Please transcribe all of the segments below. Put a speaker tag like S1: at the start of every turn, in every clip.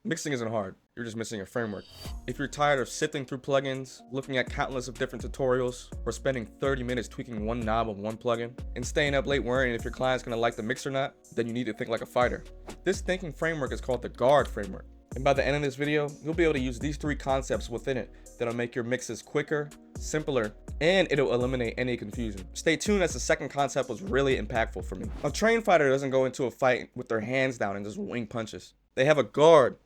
S1: Mixing isn't hard, you're just missing a framework. If you're tired of sifting through plugins, looking at countless of different tutorials, or spending 30 minutes tweaking one knob of one plugin, and staying up late worrying if your client's gonna like the mix or not, then you need to think like a fighter. This thinking framework is called the GUARD framework. And by the end of this video, you'll be able to use these 3 concepts within it that'll make your mixes quicker, simpler, and it'll eliminate any confusion. Stay tuned as the second concept was really impactful for me. A trained fighter doesn't go into a fight with their hands down and just wing punches. They have a guard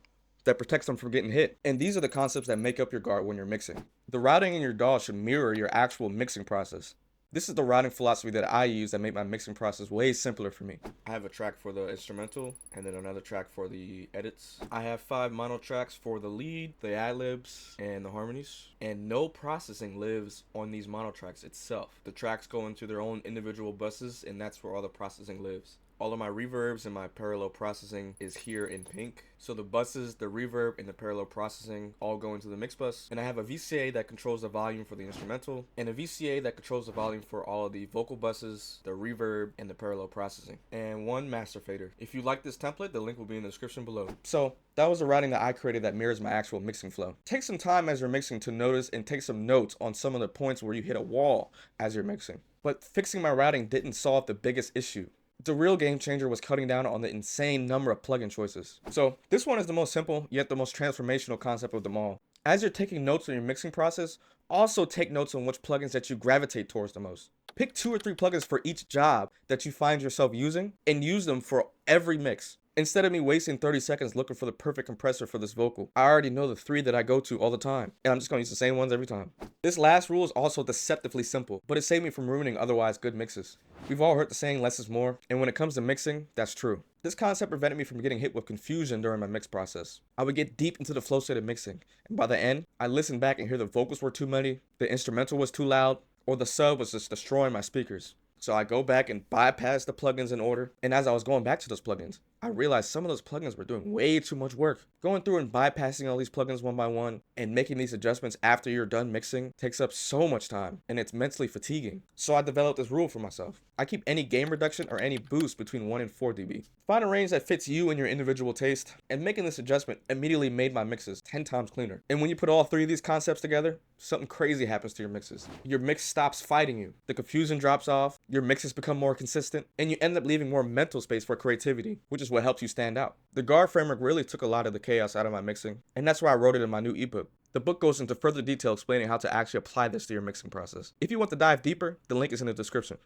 S1: that protects them from getting hit. And these are the concepts that make up your guard when you're mixing. The routing in your DAW should mirror your actual mixing process. This is the routing philosophy that I use that made my mixing process way simpler for me. I have a track for the instrumental and then another track for the edits. I have 5 mono tracks for the lead, the ad-libs, and the harmonies. And no processing lives on these mono tracks itself. The tracks go into their own individual buses, and that's where all the processing lives. All of my reverbs and my parallel processing is here in pink. So the buses, the reverb, and the parallel processing all go into the mix bus. And I have a VCA that controls the volume for the instrumental, and a VCA that controls the volume for all of the vocal buses, the reverb, and the parallel processing. And one master fader. If you like this template, the link will be in the description below. So that was the routing that I created that mirrors my actual mixing flow. Take some time as you're mixing to notice and take some notes on some of the points where you hit a wall as you're mixing. But fixing my routing didn't solve the biggest issue. The real game changer was cutting down on the insane number of plugin choices. So this one is the most simple, yet the most transformational concept of them all. As you're taking notes on your mixing process, also take notes on which plugins that you gravitate towards the most. Pick 2 or 3 plugins for each job that you find yourself using and use them for every mix. Instead of me wasting 30 seconds looking for the perfect compressor for this vocal, I already know the 3 that I go to all the time, and I'm just gonna use the same ones every time. This last rule is also deceptively simple, but it saved me from ruining otherwise good mixes. We've all heard the saying less is more, and when it comes to mixing, that's true. This concept prevented me from getting hit with confusion during my mix process. I would get deep into the flow state of mixing, and by the end, I listened back and hear the vocals were too many, the instrumental was too loud, or the sub was just destroying my speakers. So I go back and bypass the plugins in order, and as I was going back to those plugins, I realized some of those plugins were doing way too much work. Going through and bypassing all these plugins one by one and making these adjustments after you're done mixing takes up so much time, and it's mentally fatiguing. So I developed this rule for myself. I keep any gain reduction or any boost between 1 and 4 dB. Find a range that fits you and your individual taste, and making this adjustment immediately made my mixes 10 times cleaner. And when you put all 3 of these concepts together, something crazy happens to your mixes. Your mix stops fighting you, the confusion drops off, your mixes become more consistent, and you end up leaving more mental space for creativity, which is what helps you stand out. The GUARD framework really took a lot of the chaos out of my mixing, and that's why I wrote it in my new ebook. The book goes into further detail explaining how to actually apply this to your mixing process. If you want to dive deeper, the link is in the description.